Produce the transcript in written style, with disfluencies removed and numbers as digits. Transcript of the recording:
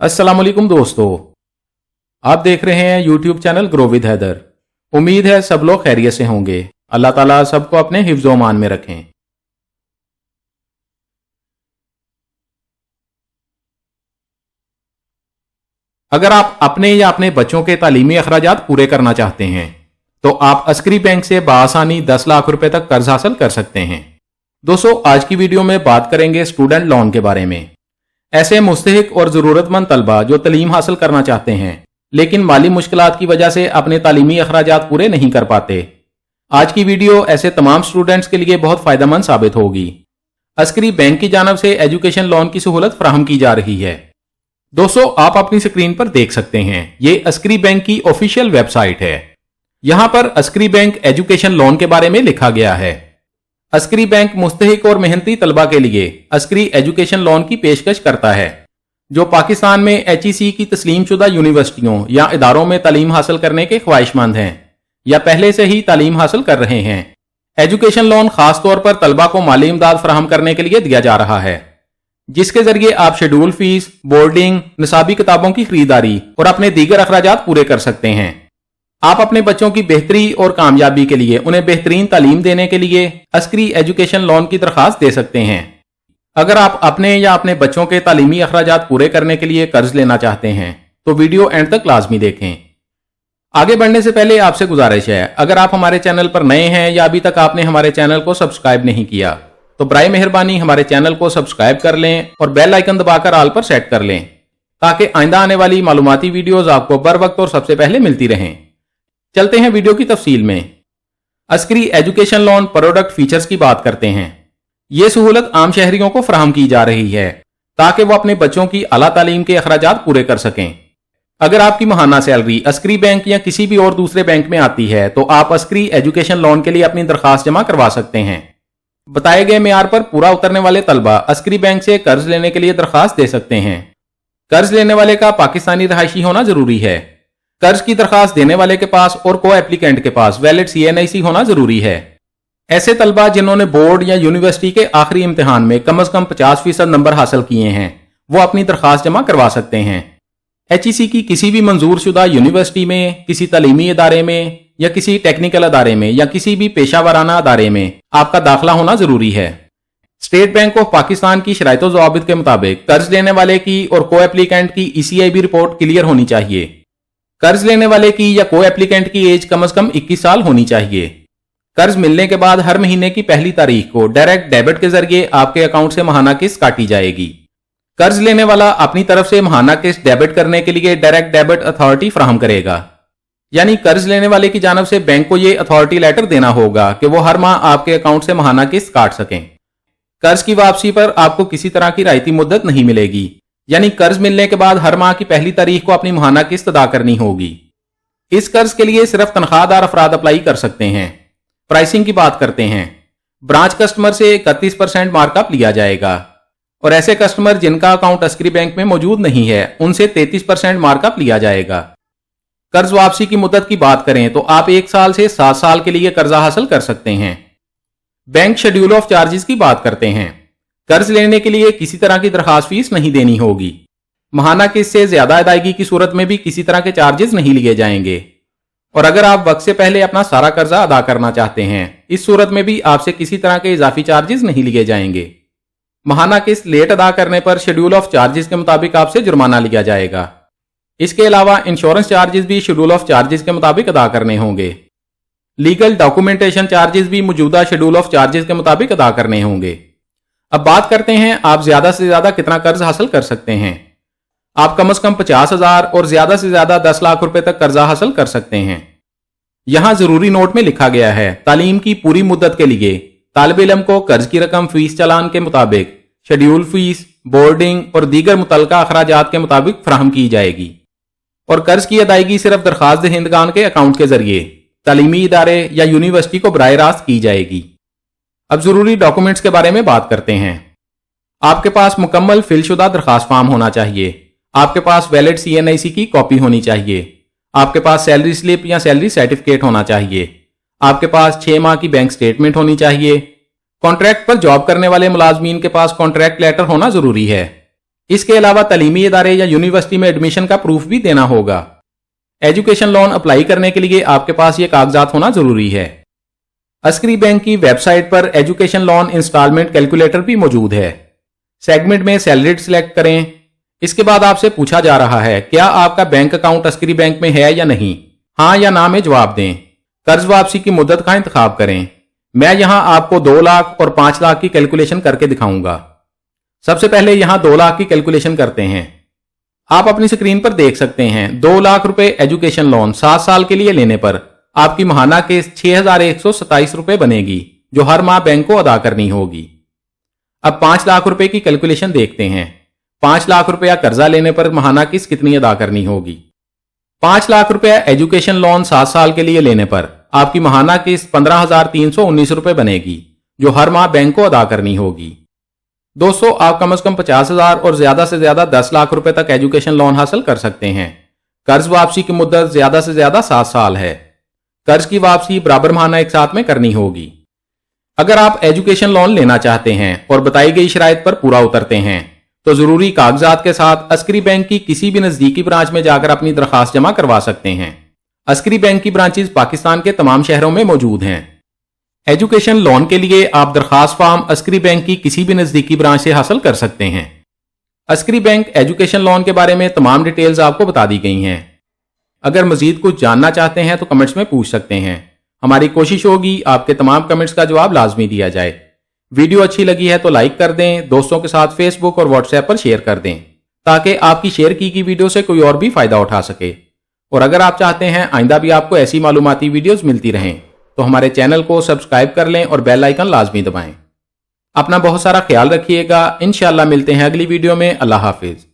अस्सलाम वालेकुम दोस्तों, आप देख रहे हैं YouTube channel grow with Haider. उम्मीद है सब लोग खैरियत से होंगे। अल्लाह ताला सबको अपने हिफ्ज़ व मान में रखें। अगर आप अपने या अपने बच्चों के तालीमी अखराजात पूरे करना चाहते हैं तो आप अस्करी बैंक से बआसानी 10 लाख रुपए तक कर्ज हासिल कर सकते हैं। दोस्तों, आज की वीडियो में बात करेंगे स्टूडेंट लोन के बारे में। ऐसे मुस्तहिक और ज़रूरतमंद तलबा जो तालीम हासिल करना चाहते हैं लेकिन माली मुश्किलात की वजह से अपने तालीमी अखराजात पूरे नहीं कर पाते, आज की वीडियो ऐसे तमाम स्टूडेंट्स के लिए बहुत फ़ायदेमंद साबित होगी। अस्करी बैंक की जानब से एजुकेशन लोन की सहूलत फराहम की जा रही है। दोस्तों, आप अपनी स्क्रीन पर देख सकते हैं, ये अस्करी बैंक की ऑफिशियल वेबसाइट है। यहां पर अस्करी बैंक एजुकेशन लोन के बारे में लिखा गया है। अस्करी बैंक मुस्तहिक और मेहनती तलबा के लिए अस्करी एजुकेशन लोन की पेशकश करता है जो पाकिस्तान में HEC की तस्लीम शुदा यूनिवर्सिटियों या इदारों में तालीम हासिल करने के ख्वाहिशमंद हैं या पहले से ही तालीम हासिल कर रहे हैं। एजुकेशन लोन खास तौर पर तलबा को माली इमदाद फराहम करने के लिए दिया जा रहा है, जिसके जरिए आप शेड्यूल फीस, बोर्डिंग, निसाबी किताबों की खरीदारी और अपने दीगर अखराजात पूरे कर सकते हैं। आप अपने बच्चों की बेहतरी और कामयाबी के लिए उन्हें बेहतरीन तालीम देने के लिए अस्करी एजुकेशन लोन की दरखास्त दे सकते हैं। अगर आप अपने या अपने बच्चों के तालीमी अखराजात पूरे करने के लिए कर्ज लेना चाहते हैं तो वीडियो एंड तक लाजमी देखें। आगे बढ़ने से पहले आपसे गुजारिश है, अगर आप हमारे चैनल पर नए हैं या अभी तक आपने हमारे चैनल को सब्सक्राइब नहीं किया तो बराए मेहरबानी हमारे चैनल को सब्सक्राइब कर लें और बेल आइकन दबाकर ऑल पर सेट कर लें ताकि आइंदा आने वाली मालूमाती वीडियोस आपको बर वक्त और सबसे पहले मिलती रहें। चलते हैं वीडियो की तफसील में। Askari education loan product features की बात करते हैं। ये सहूलत आम शहरियों को फराहम की जा रही है ताकि वो अपने बच्चों की आला तालीम के अखराजात पूरे कर सकें। अगर आपकी माहाना सैलरी अस्करी बैंक या किसी भी और दूसरे बैंक में आती है तो आप अस्करी एजुकेशन लोन के लिए अपनी दरखास्त जमा करवा सकते हैं। बताए गए मेयार पर पूरा उतरने वाले तलबा अस्करी बैंक से कर्ज लेने के लिए दरखास्त दे सकते हैं। कर्ज लेने वाले का पाकिस्तानी रहायशी होना जरूरी है। कर्ज की दरखास्त देने वाले के पास और को एप्लीकेंट के पास वैलिड CNIC होना जरूरी है। ऐसे तलबा जिन्होंने बोर्ड या यूनिवर्सिटी के आखिरी इम्तिहान में कम अज कम 50% नंबर हासिल किए हैं वो अपनी दरखास्त जमा करवा सकते हैं। HEC की किसी भी मंजूर शुदा यूनिवर्सिटी में, किसी तालीमी इदारे में या किसी टेक्निकल अदारे में या किसी भी पेशा वाराना अदारे में आपका दाखिला होना जरूरी है। स्टेट बैंक ऑफ पाकिस्तान की शराइत व ज़वाबित के मुताबिक कर्ज लेने वाले की और को एप्लीकेंट की ECIB रिपोर्ट क्लियर होनी चाहिए। कर्ज लेने वाले की या को एप्लीकेंट की एज कम से कम 21 साल होनी चाहिए। कर्ज मिलने के बाद हर महीने की पहली तारीख को डायरेक्ट डेबिट के जरिए आपके अकाउंट से माहाना किस्त काटी जाएगी। कर्ज लेने वाला अपनी तरफ से माहाना किस्त डेबिट करने के लिए डायरेक्ट डेबिट अथॉरिटी फराहम करेगा, यानी कर्ज लेने वाले की जानब से बैंक को यह अथॉरिटी लेटर देना होगा कि वो हर माह आपके अकाउंट से माहाना किस्त काट सकें। कर्ज की वापसी पर आपको किसी तरह की रायती मुद्दत नहीं मिलेगी, यानी कर्ज मिलने के बाद हर माह की पहली तारीख को अपनी माहाना किस्त अदा करनी होगी। इस कर्ज के लिए सिर्फ तनख्वाहदार अफराद अप्लाई कर सकते हैं। प्राइसिंग की बात करते हैं। ब्रांच कस्टमर से 31% मार्कअप लिया जाएगा और ऐसे कस्टमर जिनका अकाउंट अस्करी बैंक में मौजूद नहीं है उनसे 33% मार्कअप लिया जाएगा। कर्ज वापसी की मुद्दत की बात करें तो आप 1 साल से 7 साल के लिए कर्जा हासिल कर सकते हैं। बैंक शेड्यूल ऑफ चार्जेस की बात करते हैं। कर्ज लेने के लिए किसी तरह की दरखास्त फीस नहीं देनी होगी। माहाना किस्त से ज्यादा अदायगी की सूरत में भी किसी तरह के चार्जेस नहीं लिए जाएंगे और अगर आप वक्त से पहले अपना सारा कर्जा अदा करना चाहते हैं इस सूरत में भी आपसे किसी तरह के इजाफी चार्जेस नहीं लिए जाएंगे। माहाना किस्त लेट अदा करने पर शेड्यूल ऑफ चार्जेस के मुताबिक आपसे जुर्माना लिया जाएगा। इसके अलावा इंश्योरेंस चार्जेस भी शेड्यूल ऑफ चार्जेस के मुताबिक अदा करने होंगे। लीगल डॉक्यूमेंटेशन चार्जेस भी मौजूदा शेड्यूल ऑफ चार्जेस के मुताबिक अदा करने होंगे। अब बात करते हैं आप ज्यादा से ज्यादा कितना कर्ज हासिल कर सकते हैं। आप कम से कम 50,000 और ज्यादा से ज्यादा 10 लाख रुपए तक कर्जा हासिल कर सकते हैं। यहां जरूरी नोट में लिखा गया है, तालीम की पूरी मुद्दत के लिए तालिब इल्म को कर्ज की रकम फीस चालान के मुताबिक शेड्यूल फीस, बोर्डिंग और दीगर मुतल्लका अखराजात के मुताबिक फराहम की जाएगी और कर्ज की अदायगी सिर्फ दरखास्त दहिंदगान के अकाउंट के जरिए तालीमी इदारे या यूनिवर्सिटी को बराह रास्त की जाएगी। अब जरूरी डॉक्यूमेंट्स के बारे में बात करते हैं। आपके पास मुकम्मल फिलशुदा दरखास्त फॉर्म होना चाहिए। आपके पास वैलिड CNIC की कॉपी होनी चाहिए। आपके पास सैलरी स्लिप या सैलरी सर्टिफिकेट होना चाहिए। आपके पास 6 माह की बैंक स्टेटमेंट होनी चाहिए। कॉन्ट्रैक्ट पर जॉब करने वाले मुलाजमीन के पास कॉन्ट्रैक्ट लेटर होना जरूरी है। इसके अलावा तालीमी इदारे या यूनिवर्सिटी में एडमिशन का प्रूफ भी देना होगा। एजुकेशन लोन अप्लाई करने के लिए आपके पास ये कागजात होना जरूरी है। अस्करी बैंक की वेबसाइट पर एजुकेशन लोन इंस्टॉलमेंट कैलकुलेटर भी मौजूद है। सेगमेंट में सैलरीड सिलेक्ट करें। इसके बाद आपसे पूछा जा रहा है क्या आपका बैंक अकाउंट अस्करी बैंक में है या नहीं। हाँ या ना में जवाब दें। कर्ज वापसी की मुद्दत का इंतखाब करें। मैं यहां आपको 2 लाख और 5 लाख की कैलकुलेशन करके दिखाऊंगा। सबसे पहले यहां 2 लाख की कैलकुलेशन करते हैं। आप अपनी स्क्रीन पर देख सकते हैं 2 लाख रुपए एजुकेशन लोन 7 साल के लिए लेने पर आपकी माहाना किस्त 6,127 रुपए बनेगी, जो हर माह बैंक को अदा करनी होगी। अब 5 लाख रुपए की कैलकुलेशन देखते हैं। 5 लाख रुपया कर्जा लेने पर माहाना किस्त कितनी अदा करनी होगी। 5 लाख रुपया एजुकेशन लोन 7 साल के लिए लेने पर आपकी माहाना किस्त 15,319 रुपए बनेगी, जो हर माह बैंक को अदा करनी होगी। दोस्तों, आप कम से कम 50,000 और ज्यादा से ज्यादा 10 लाख रुपए तक एजुकेशन लोन हासिल कर सकते हैं। कर्ज वापसी की मुद्दत ज्यादा से ज्यादा 7 साल है। कर्ज की वापसी बराबर माहाना एक साथ में करनी होगी। अगर आप एजुकेशन लोन लेना चाहते हैं और बताई गई शराइत पर पूरा उतरते हैं तो जरूरी कागजात के साथ अस्करी बैंक की किसी भी नजदीकी ब्रांच में जाकर अपनी दरखास्त जमा करवा सकते हैं। अस्करी बैंक की ब्रांचेस पाकिस्तान के तमाम शहरों में मौजूद हैं। एजुकेशन लोन के लिए आप दरखास्त फॉर्म अस्करी बैंक की किसी भी नजदीकी ब्रांच से हासिल कर सकते हैं। अस्करी बैंक एजुकेशन लोन के बारे में तमाम डिटेल्स आपको बता दी गई हैं। अगर मजीद कुछ जानना चाहते हैं तो कमेंट्स में पूछ सकते हैं। हमारी कोशिश होगी आपके तमाम कमेंट्स का जवाब लाजमी दिया जाए। वीडियो अच्छी लगी है तो लाइक कर दें, दोस्तों के साथ फेसबुक और व्हाट्सएप पर शेयर कर दें ताकि आपकी शेयर की गई वीडियो से कोई और भी फायदा उठा सके। और अगर आप चाहते हैं आइंदा भी आपको ऐसी मालूमाती वीडियोस मिलती रहें तो हमारे चैनल को सब्सक्राइब कर लें और बेल आइकन लाजमी दबाएं। अपना बहुत सारा ख्याल रखिएगा। इंशाअल्लाह मिलते हैं अगली वीडियो में। अल्लाह हाफिज।